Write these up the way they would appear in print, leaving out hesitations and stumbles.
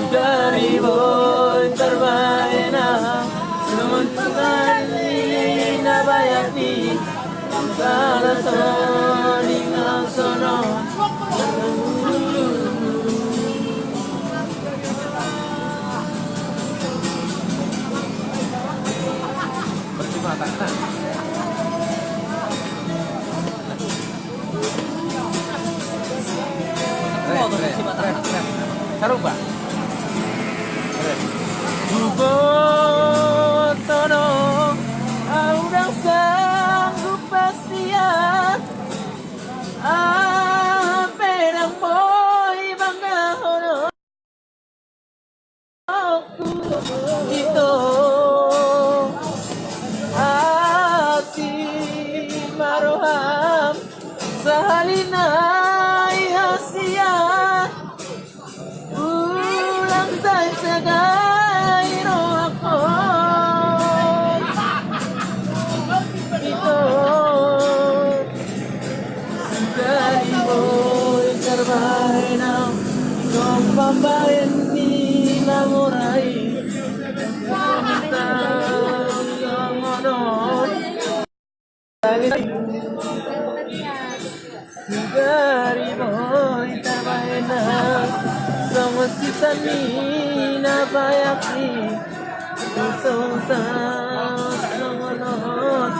dari boy terbaik nah sementara na bayak di salah soningang sono percuma tak kena. Sarung ba? Bubotono aurang sanggup pastian perang boy bangga hono itu hati maroham sahalina hasia ulang tay segai rohako itu dari boy terbaik now kong pambayan nila murai yang monon dari boy terbaik now sama sisa nina bayaki sultan songonon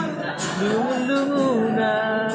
lungunan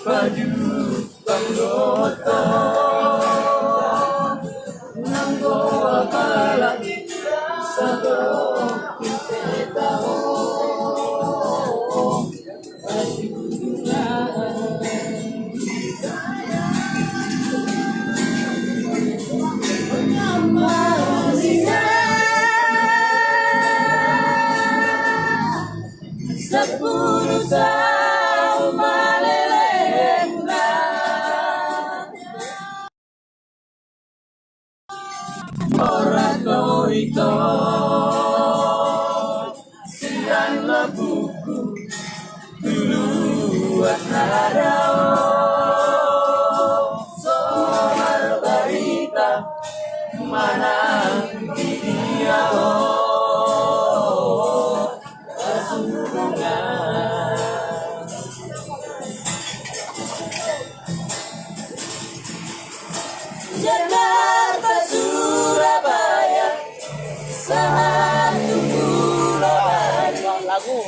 baju panggoto nanggo apala sago kita sepuluh tahun malelenda orang itu siang labuku duluan nadao soal berita mana dia Jakarta, Surabaya, satu bulan lagu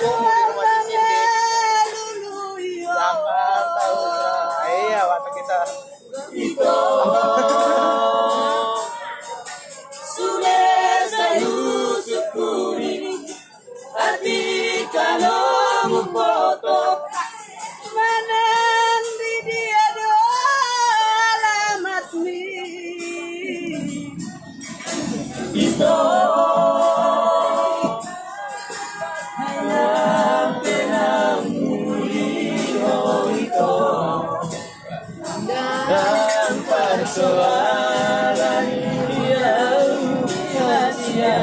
di rumah Cindy Jakarta iya waktu kita itu sudah saya syukuri hati kalau foto itu hanya penamulio itu dan persoalan yang rahasia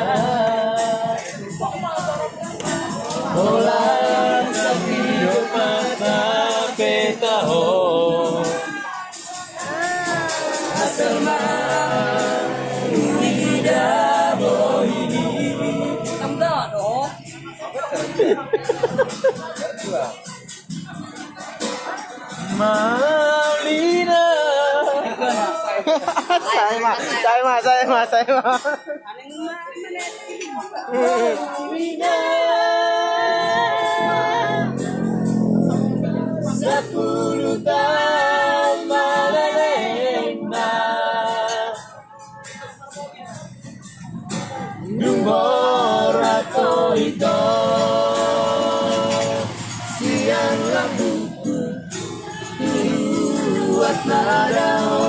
olah sapiyo mata petahon asal Malina saya mah ito siang lambuku buat nadaho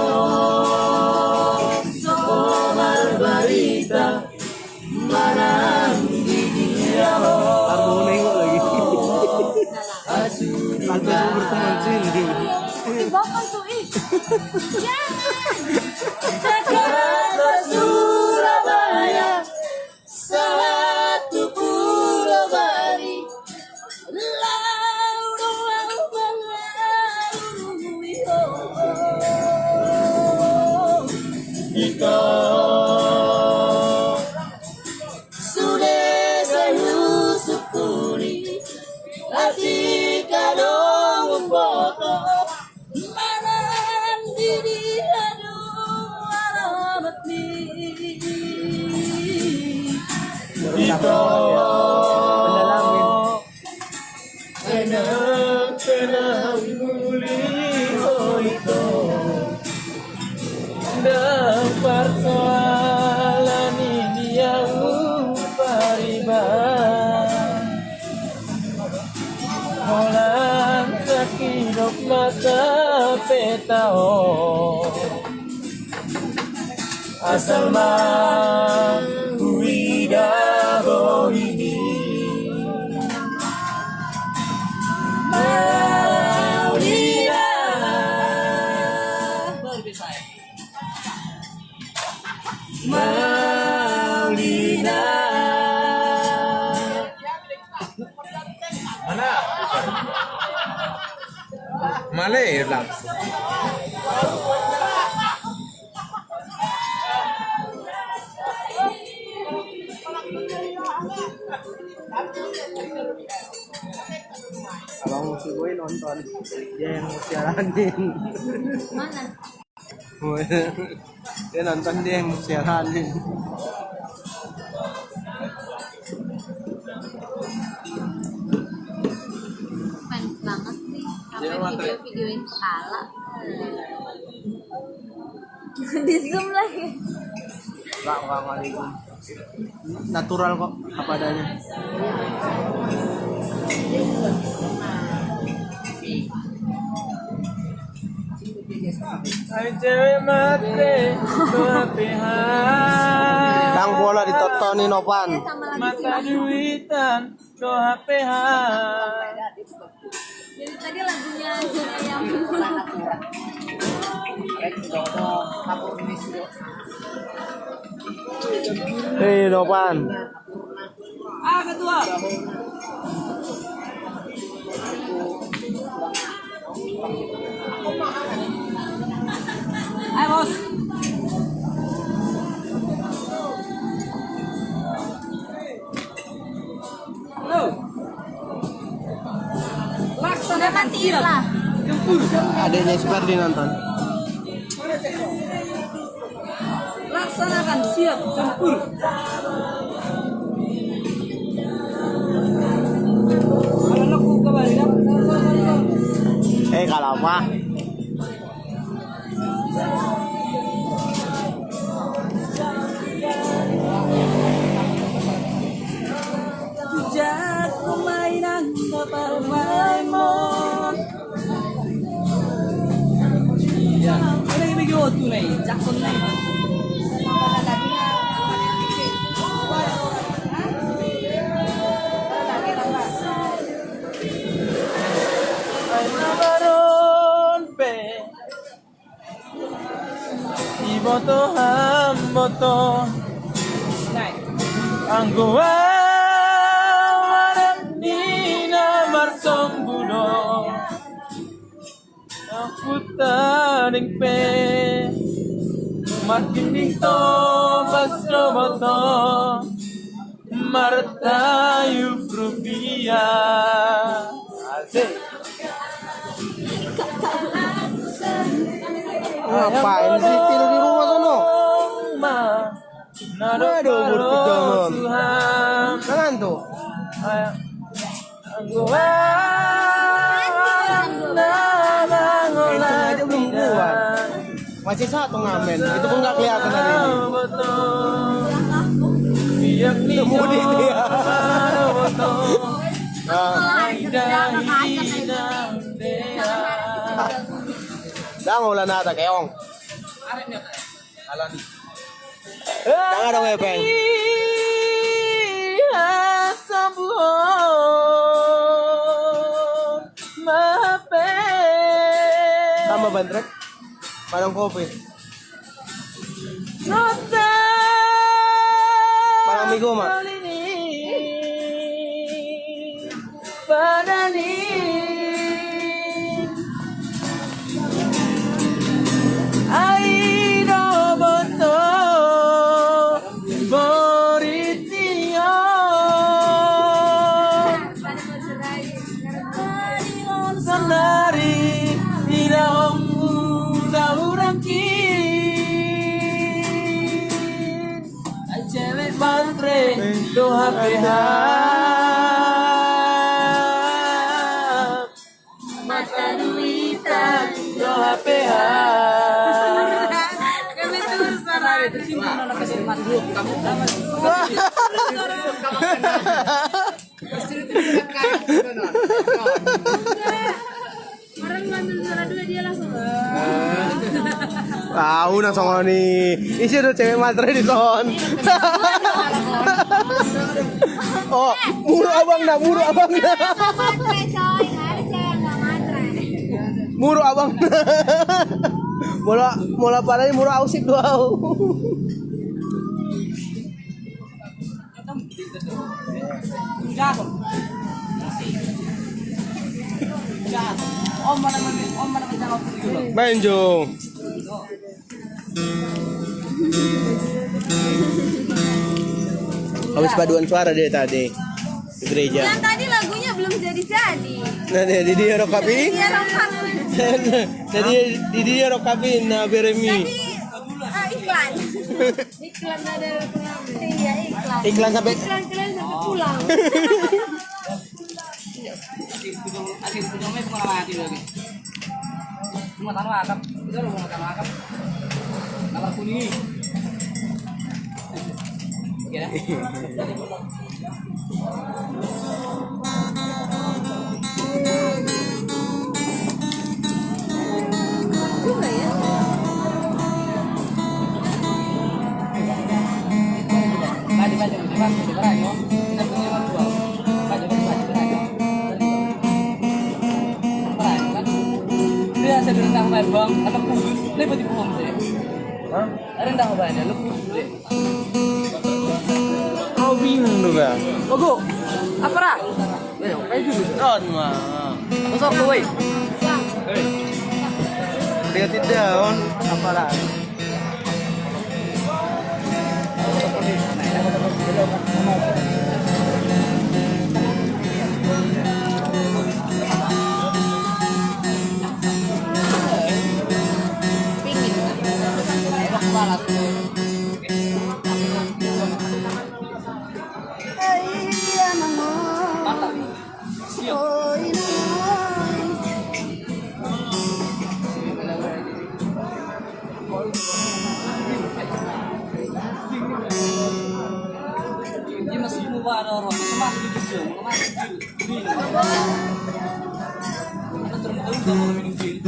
Omar Barita manang dia aku nengok lagi asuh berteman sini Bakal tuh ih. Jangan. Jakarta Surabaya satu pulau bari ito sudah saya sukuri hati kadang foto Malam diri aduh alamat nih. ito penang muli ito dapat soalan ini yang pariban Molang sakidok mata petao asal mah huida bohini Maulida Maulida mana Malay lang Abang musuh gue nonton dia yang mau siaranin Mana? dia nonton dia yang mau siaranin Fans banget sih. Dia Sampai matre. videoin skala. Di zoom lagi. Enggak kali itu natural kok apa adanya Hai cewek matre kehapehan Kang bola ditotoni Novan Sama lagi mata sih. duitan kehapehan Jadi tadi lagunya Jun Ayam. Hei Novan Ketua. Ayo bos. Halo. Laksanakan siap. adanya Sperdi nonton Laksanakan siap tempur. kalau apa Sejak permainan kapal Paimon. Ya, ini bagi waktu nih, Jackson nih. Iboto hamboto anggoa warang nina marsombudo aku taring pe markining to basroboto martayu rupiah asik ngapain sih tidur di rumah sono? Aduh, berkejaman. Jangan tuh. Itu aja belum kuat. Masih satu ngamen. Itu pun nggak kelihatan hari ini. Itu mudi dia. Dang ulan nata keong. Alan. Jangan dong Epeng. Sama bandrek. Padang kopi. Parang migo mah. Doha PH mata duitan doha PH kami terus sana tersimpan anak kasih mati kamu orang ngambil suara dua dia langsung Tahu nang songo nih. Isi udah cewek matre di son. Oh, muru abang dah. Muru abang. Mola pada ini muru ausik doa. Om mana jangan dulu. Main Jung. Habis paduan suara dia tadi di gereja. Yang tadi lagunya belum jadi-jadi. Nah, di dia rokapin. Dia rokan. Jadi di dia rokapin na Beremi. Tadi iklan. Iklan ada iya iklan. Iklan sampai Iklan pulang. Asin pujongnya bukan mati lagi. Cuma tanah akap, itu rumah tanah akap. Kamar kuning. Ya. Juga ya. Dia saya rendah main bang, atau kudus, lepas di pohon saya. Rendah banyak, lepas deh. kau bingung tuh bang. Ogo, apa rak? Kayak dulu. Don mah. Masuk ke way. Dia tidak on apa lah? Dia masih mau ada orang, masih gitu, masih gitu. Ada terus mau minum pil,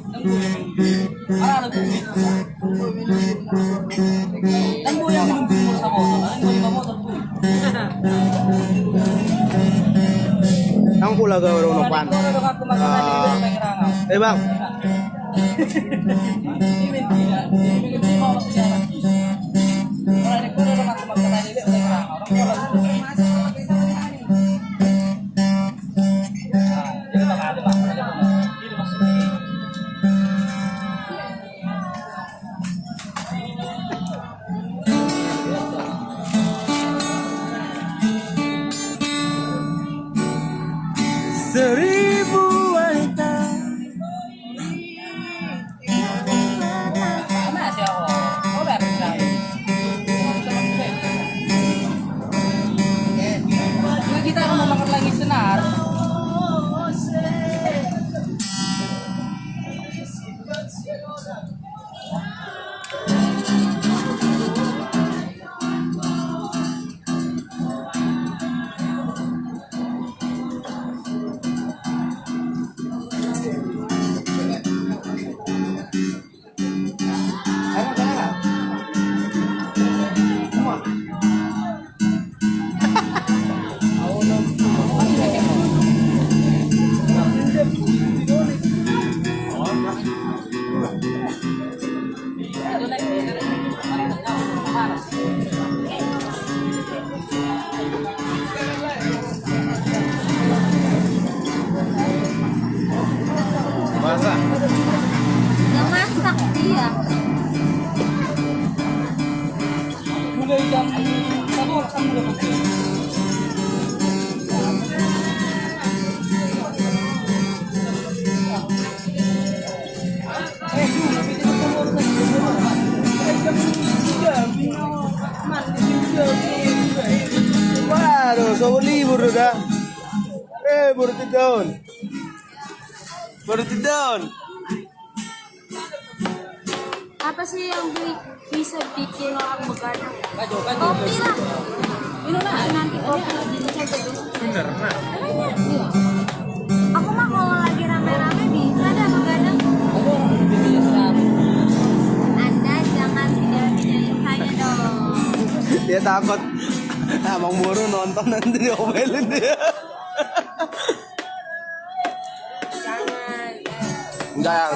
dan gue yang minum pil. Ada gue. Dan gue yang minum pil sama orang, dan gue yang motor pun. Ang pula ga orang nopan. Bang. Ini mentira, ini mau masih lagi. Orang ini kurang aku makan aja deh, orang orang jadi bakal ada makan aja ini masuk. Seribu wanita. Mana sih awal? Oh benar. Kita mau makan lagi senar. Masa? Nggak masak dia. Mulai jam 1 kan mulai makan. Waduh, so libur udah. Baru tidun. Baru tidun. Apa sih yang bisa bikin orang begadang? Kacau. Kopi lah. Minum lah. Nanti kopi jadi coba tuh. Bener, nah. Iya. Aku mah kalau lagi rame-rame bisa dah begadang. Anda jangan tidak-tidakin saya dong. Dia takut. Emang Buru nonton nanti diomelin dia. Jangan. Enggak.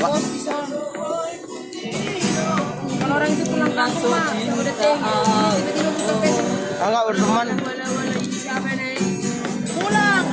Kalau orang itu pulang kampung mah udah tiba-tiba buka Facebook. Enggak berteman. Wala-wala ini siapa nih? Pulang.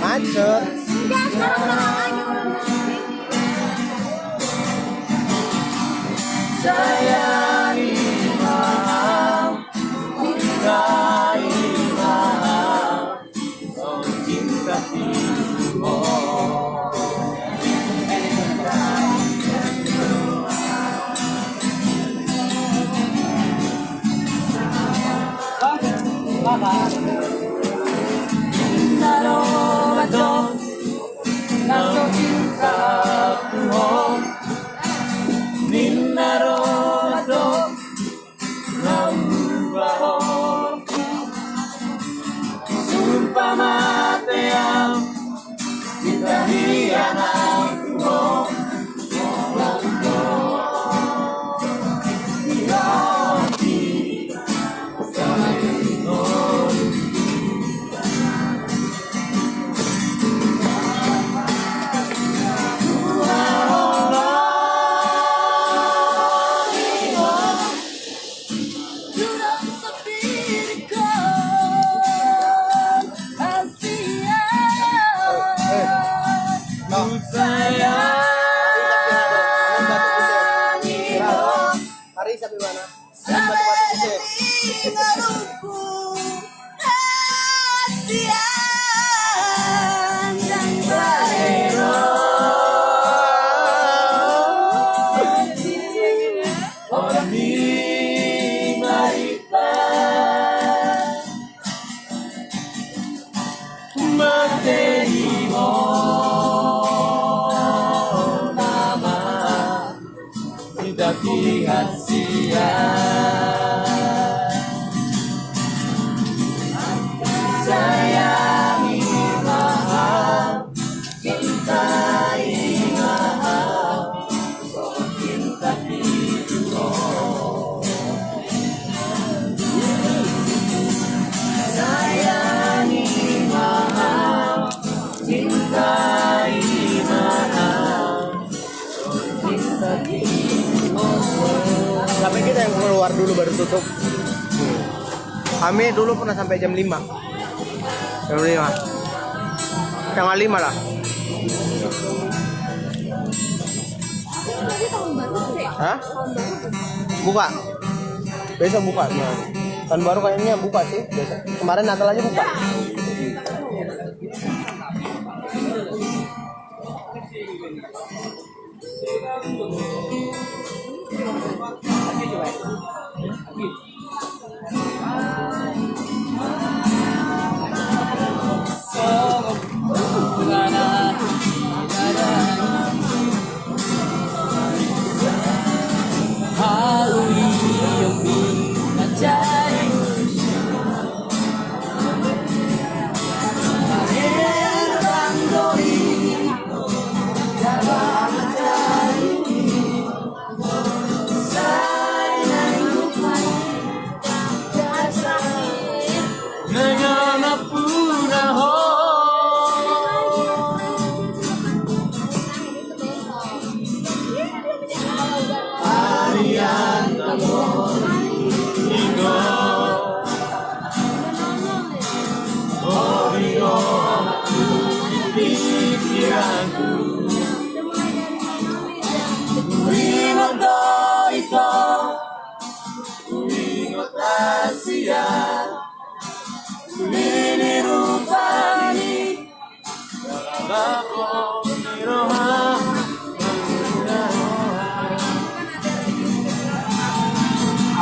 Macet. Enggak, sekarang udah nggak lagi orang ini. Hari sampai mana? Batu-batu putih. hati hasia. Sayangi mahal, cintai mahal, kau cinta itu. Sayangi mahal, cintai mahal, kau cinta itu. Tapi kita yang keluar dulu baru tutup. Kami dulu pernah sampai jam 5. Jam 5. Setengah 5 lah. Tadi tahun baru sih. Hah? Tahun baru. Buka. Besok buka. Tahun baru kayaknya buka sih. Besok. Kemarin Natal aja buka.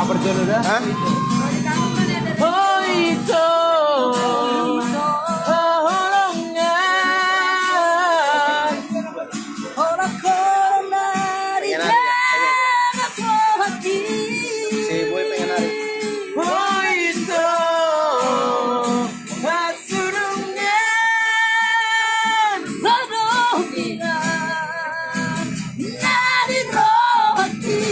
Apa jodoh dah? Hah? Oh itu orang corona di dalam hati. Si boy pengen nari. Oh itu hasilnya lalu nari rohati.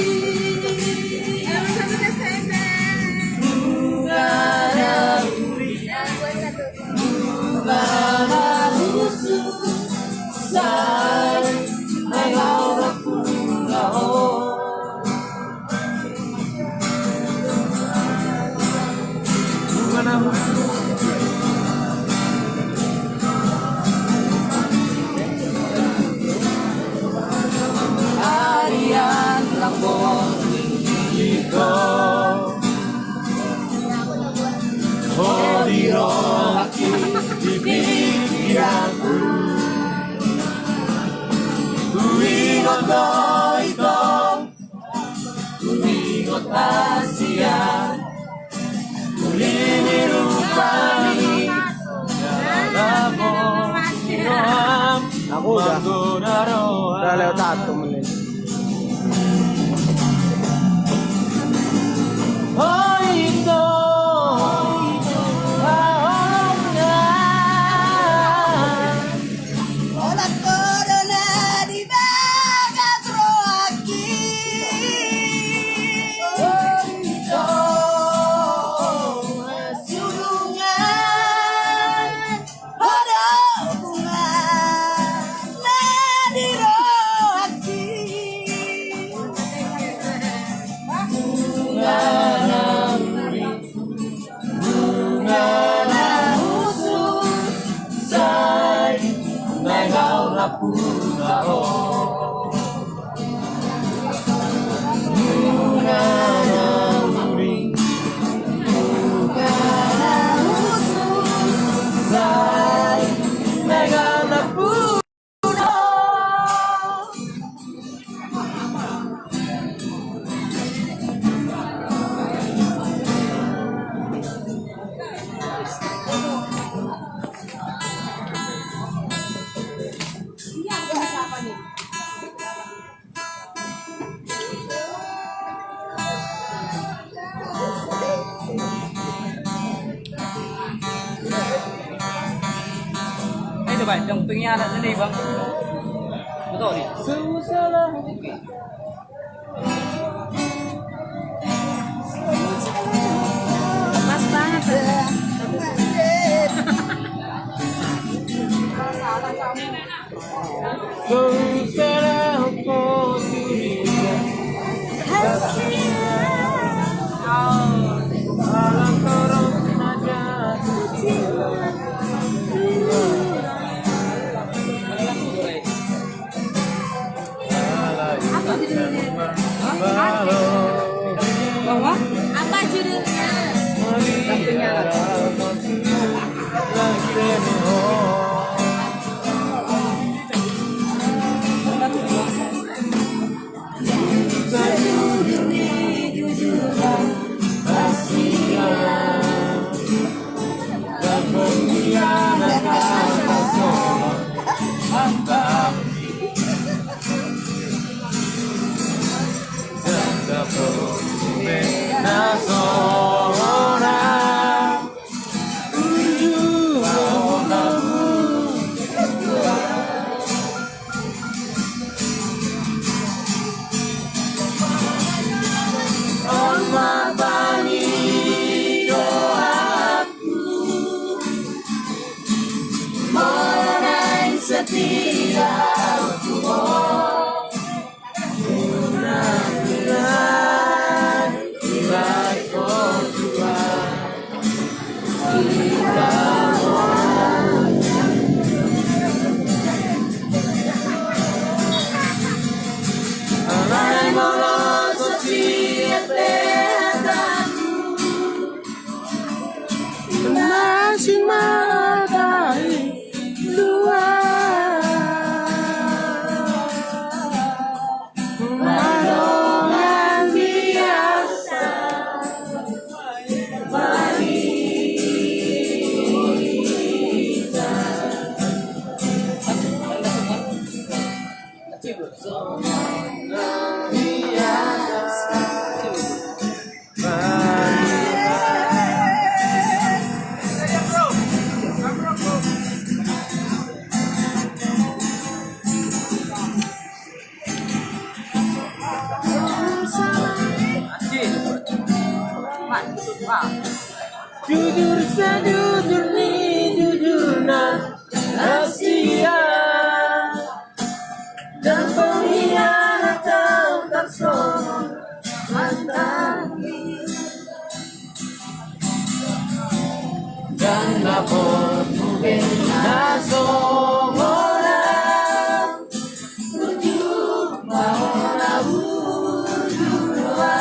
Harian lambung iko oh di rohaki di pikiranku ku ingat itu ku ingat Asia ku ini rupani aku udah lewat 1 menit. Oh itu orang corona di bagat rohaki. Oh itu sulungan ada bunga di rohaki. coba jempingnya ada sini bang. Betul nih. Oke. Pas banget ya. Apa judulnya? Bahwa Apa judulnya? jempingnya ada. Jujur sejujur nih jujur rahasia dan pengkhianatan tak sombong mantan dan lapor mungkin nasong orang tujuh mau nabur dua.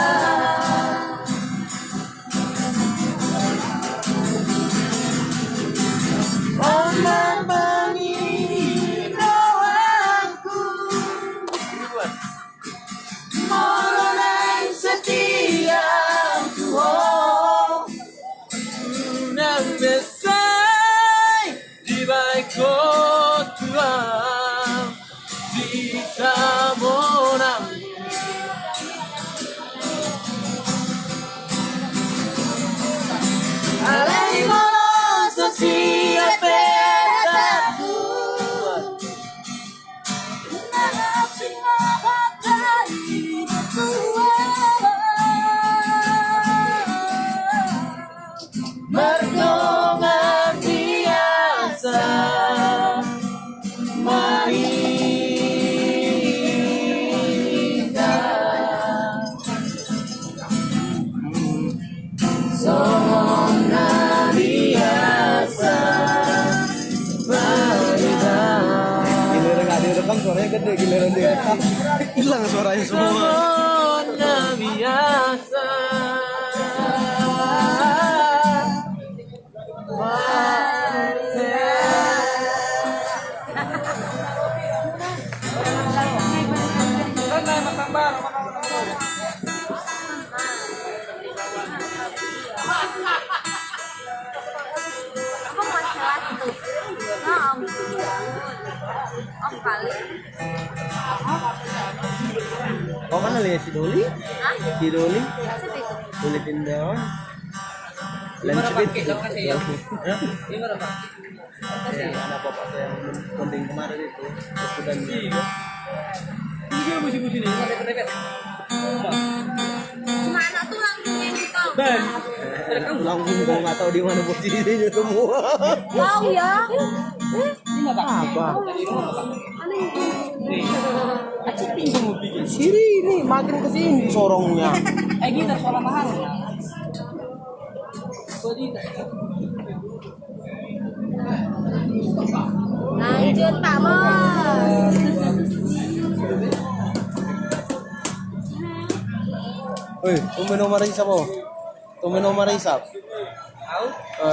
Suaranya gede, giliran dia hilang suaranya semua. Biasa. Aku masalah tuh. Nah, Om kali. Oh kan lihat si Doli? Hah? Si Doli? Sedih tuh. Doli Tindawan. Gimana Pak? speed. Kita kasih ya. Gimana Pak? Ya, anak bapak saya yang penting kemarin itu dan Ini musim-musim ini ada repet. Cuma anak tulang yang ditau. pulang pun gua nggak tahu di mana posisinya semua. Tahu ya? Ini Pak. Apa? Dari rumah Pak. Aneh. Nih. Acik pinggul mau bikin. Siri ini makin kesini sorongnya. Kita soal mahal. Lanjut Pak Bos. Woi, tumben nomor isap oh. Tumben nomor isap. Tahu?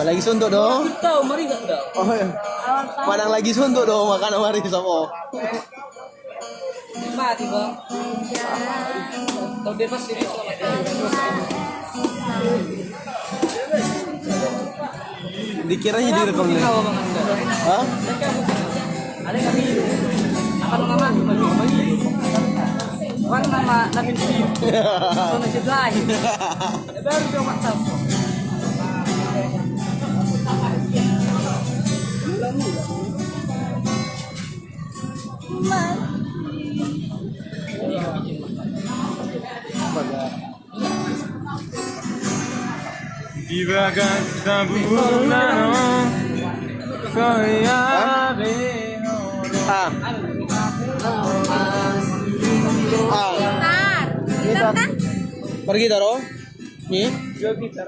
Lagi suntuk dong. Tahu mari enggak tahu. Oh ya. Padang lagi suntuk dong makan nomor isap oh. Mati Bang. Tahu dia pasti Dikiranya direkam nih. Tahu Bang Anda. Hah? Ada kami akan nama bagi. Kan nama Nabi Muhammad. Sono Jibril. Baru dia WhatsApp. Dibagai sempurna kaya Ah. Gitar. Gitar kan? Pergi taruh. Nih. Gitar.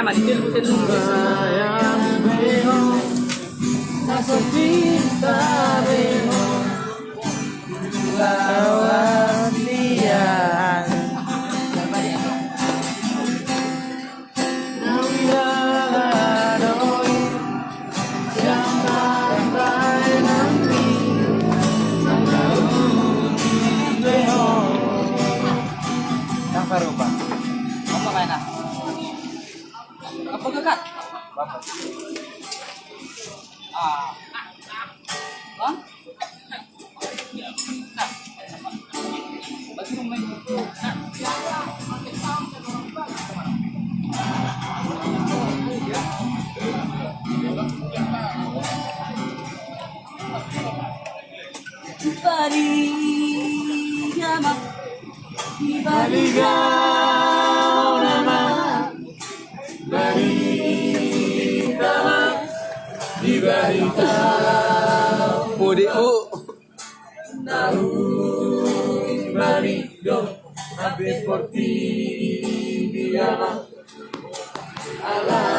Amat itu sayang bingung rasa cinta bingung lawan dia apa kayak nak? Apa dekat? Ah. Hah? Bagi pemain itu. Bari jama. Bari nama. Bari di barita Mudiku. marido a ver por ti, Diana, a la